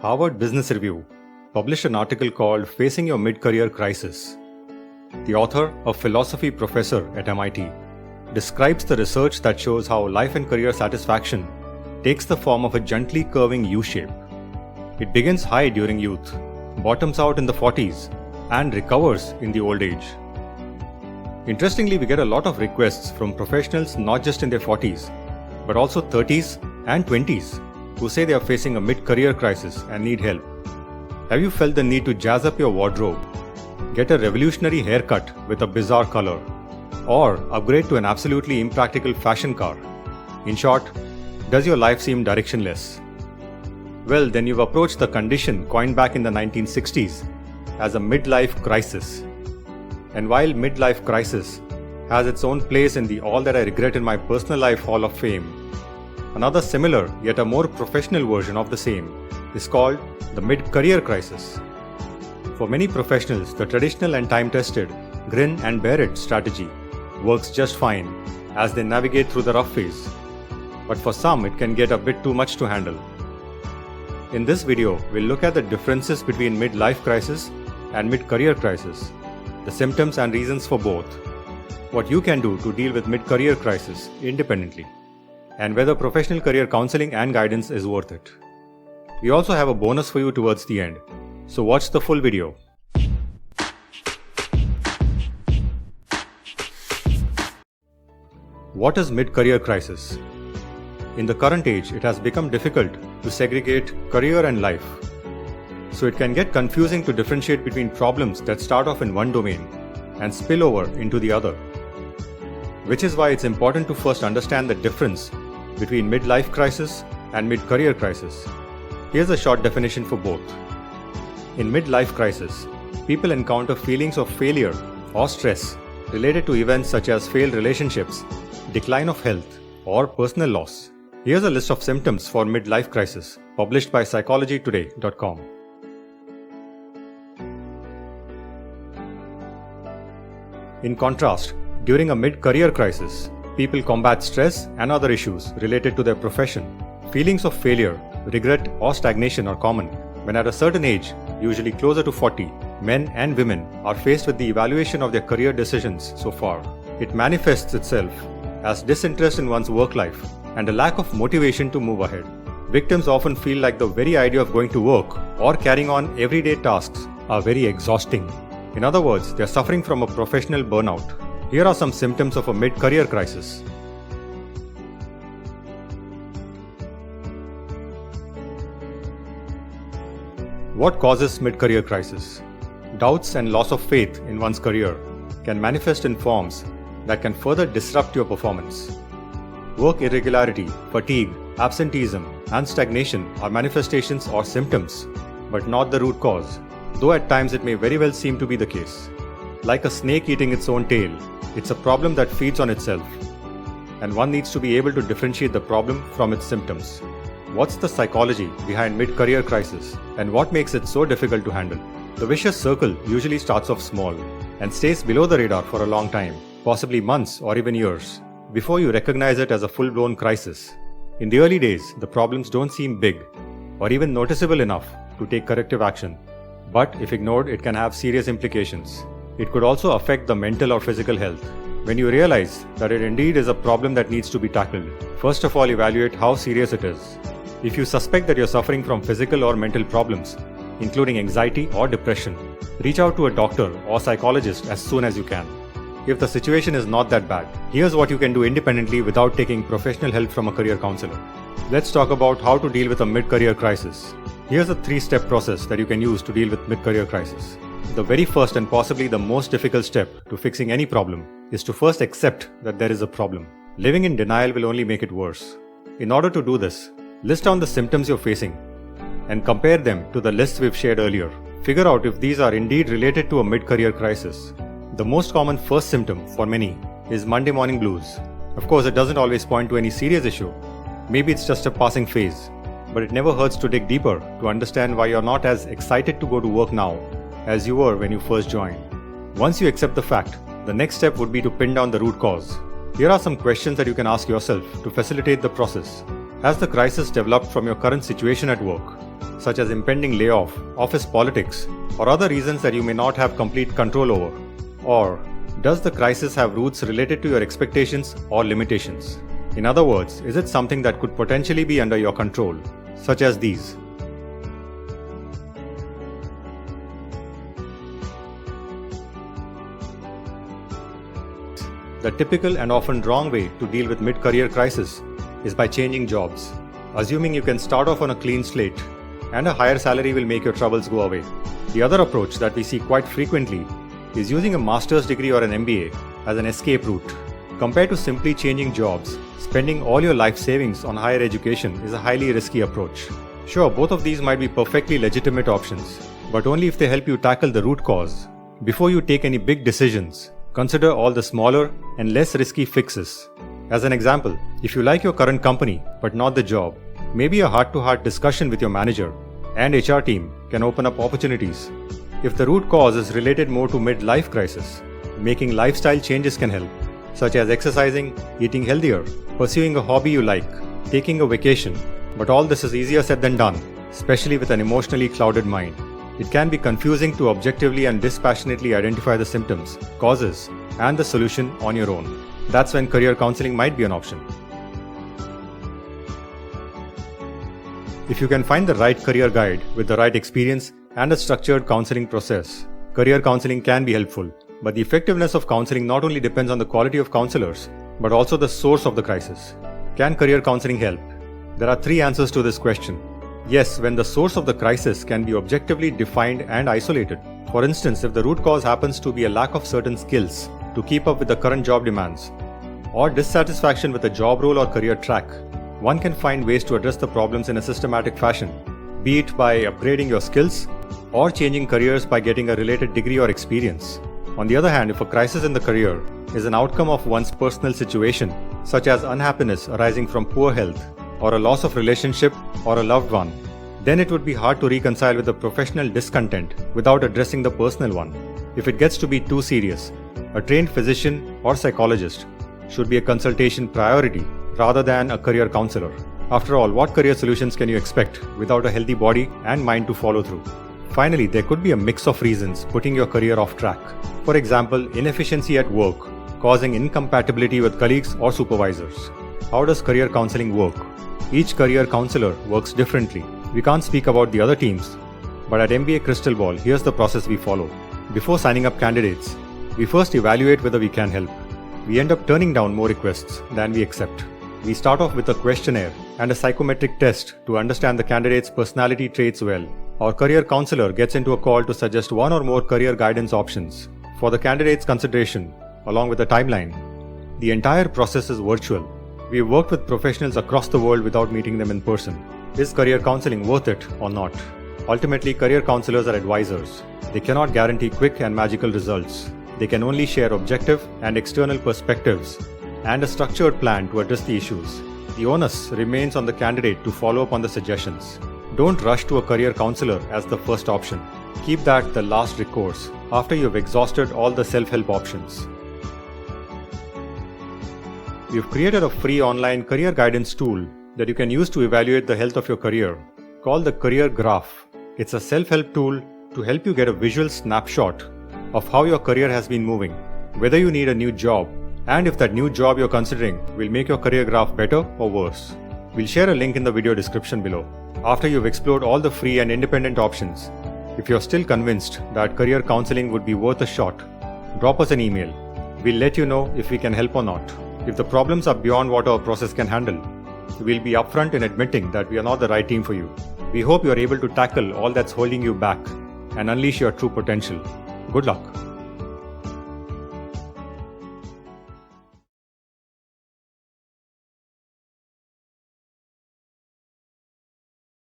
Harvard Business Review published an article called Facing Your Mid-Career Crisis. The author, a philosophy professor at MIT, describes the research that shows how life and career satisfaction takes the form of a gently curving U-shape. It begins high during youth, bottoms out in the 40s, and recovers in the old age. Interestingly, we get a lot of requests from professionals not just in their 40s, but also 30s and 20s who say they are facing a mid-career crisis and need help. Have you felt the need to jazz up your wardrobe, get a revolutionary haircut with a bizarre color, or upgrade to an absolutely impractical fashion car? In short, does your life seem directionless? Well, then you've approached the condition coined back in the 1960s as a midlife crisis. And while midlife crisis has its own place in the All That I Regret in My Personal Life Hall of Fame, another similar yet a more professional version of the same is called the mid-career crisis. For many professionals, the traditional and time-tested grin and bear it strategy works just fine as they navigate through the rough phase. But for some, it can get a bit too much to handle. In this video, we'll look at the differences between mid-life crisis and mid-career crisis, the symptoms and reasons for both, what you can do to deal with mid-career crisis independently, and whether professional career counseling and guidance is worth it. We also have a bonus for you towards the end, so watch the full video. What is mid-career crisis? In the current age, it has become difficult to segregate career and life. So it can get confusing to differentiate between problems that start off in one domain and spill over into the other. Which is why it's important to first understand the difference between midlife crisis and mid-career crisis. Here's a short definition for both. In midlife crisis, people encounter feelings of failure or stress related to events such as failed relationships, decline of health, or personal loss. Here's a list of symptoms for midlife crisis, published by psychologytoday.com. In contrast, during a mid-career crisis, people combat stress and other issues related to their profession. Feelings of failure, regret, or stagnation are common when at a certain age, usually closer to 40, men and women are faced with the evaluation of their career decisions so far. It manifests itself as disinterest in one's work life and a lack of motivation to move ahead. Victims often feel like the very idea of going to work or carrying on everyday tasks are very exhausting. In other words, they are suffering from a professional burnout. Here are some symptoms of a mid-career crisis. What causes mid-career crisis? Doubts and loss of faith in one's career can manifest in forms that can further disrupt your performance. Work irregularity, fatigue, absenteeism, and stagnation are manifestations or symptoms, but not the root cause, though at times it may very well seem to be the case. Like a snake eating its own tail, it's a problem that feeds on itself, and one needs to be able to differentiate the problem from its symptoms. What's the psychology behind mid-career crisis, and what makes it so difficult to handle? The vicious circle usually starts off small and stays below the radar for a long time, possibly months or even years, before you recognize it as a full-blown crisis. In the early days, the problems don't seem big or even noticeable enough to take corrective action. But if ignored, it can have serious implications. It could also affect the mental or physical health. When you realize that it indeed is a problem that needs to be tackled, first of all evaluate how serious it is. If you suspect that you're suffering from physical or mental problems, including anxiety or depression, reach out to a doctor or psychologist as soon as you can. If the situation is not that bad, here's what you can do independently without taking professional help from a career counselor. Let's talk about how to deal with a mid-career crisis. Here's a 3-step process that you can use to deal with mid-career crisis. The very first and possibly the most difficult step to fixing any problem is to first accept that there is a problem. Living in denial will only make it worse. In order to do this, list down the symptoms you're facing and compare them to the lists we've shared earlier. Figure out if these are indeed related to a mid-career crisis. The most common first symptom for many is Monday morning blues. Of course, it doesn't always point to any serious issue. Maybe it's just a passing phase, but it never hurts to dig deeper to understand why you're not as excited to go to work now as you were when you first joined. Once you accept the fact, the next step would be to pin down the root cause. Here are some questions that you can ask yourself to facilitate the process. Has the crisis developed from your current situation at work? such as impending layoff, office politics, or other reasons that you may not have complete control over? Or does the crisis have roots related to your expectations or limitations? In other words, is it something that could potentially be under your control, such as these? The typical and often wrong way to deal with mid-career crisis is by changing jobs, assuming you can start off on a clean slate and a higher salary will make your troubles go away. The other approach that we see quite frequently is using a master's degree or an MBA as an escape route. Compared to simply changing jobs, spending all your life savings on higher education is a highly risky approach. Sure, both of these might be perfectly legitimate options, but only if they help you tackle the root cause. Before you take any big decisions, consider all the smaller and less risky fixes. As an example, if you like your current company but not the job, maybe a heart-to-heart discussion with your manager and HR team can open up opportunities. If the root cause is related more to mid-life crisis, making lifestyle changes can help, such as exercising, eating healthier, pursuing a hobby you like, taking a vacation. But all this is easier said than done, especially with an emotionally clouded mind. It can be confusing to objectively and dispassionately identify the symptoms, causes, and the solution on your own. That's when career counseling might be an option. If you can find the right career guide with the right experience and a structured counseling process, career counseling can be helpful. But the effectiveness of counseling not only depends on the quality of counselors, but also the source of the crisis. Can career counseling help? There are 3 answers to this question. Yes, when the source of the crisis can be objectively defined and isolated. For instance, if the root cause happens to be a lack of certain skills to keep up with the current job demands, or dissatisfaction with a job role or career track, one can find ways to address the problems in a systematic fashion, be it by upgrading your skills or changing careers by getting a related degree or experience. On the other hand, if a crisis in the career is an outcome of one's personal situation, such as unhappiness arising from poor health, or a loss of relationship or a loved one, then it would be hard to reconcile with the professional discontent without addressing the personal one. If it gets to be too serious, a trained physician or psychologist should be a consultation priority rather than a career counselor. After all, what career solutions can you expect without a healthy body and mind to follow through? Finally, there could be a mix of reasons putting your career off track. For example, inefficiency at work, causing incompatibility with colleagues or supervisors. How does career counseling work? Each career counselor works differently. We can't speak about the other teams, but at MBA Crystal Ball, here's the process we follow. Before signing up candidates, we first evaluate whether we can help. We end up turning down more requests than we accept. We start off with a questionnaire and a psychometric test to understand the candidate's personality traits well. Our career counselor gets into a call to suggest 1 or more career guidance options for the candidate's consideration, along with a timeline. The entire process is virtual. We have worked with professionals across the world without meeting them in person. Is career counseling worth it or not? Ultimately, career counselors are advisors. They cannot guarantee quick and magical results. They can only share objective and external perspectives and a structured plan to address the issues. The onus remains on the candidate to follow up on the suggestions. Don't rush to a career counselor as the first option. Keep that the last recourse after you've exhausted all the self-help options. We've created a free online career guidance tool that you can use to evaluate the health of your career, called the Career Graph. It's a self-help tool to help you get a visual snapshot of how your career has been moving, whether you need a new job, and if that new job you're considering will make your career graph better or worse. We'll share a link in the video description below. After you've explored all the free and independent options, if you're still convinced that career counseling would be worth a shot, drop us an email. We'll let you know if we can help or not. If the problems are beyond what our process can handle, we'll be upfront in admitting that we are not the right team for you. We hope you are able to tackle all that's holding you back and unleash your true potential. Good luck.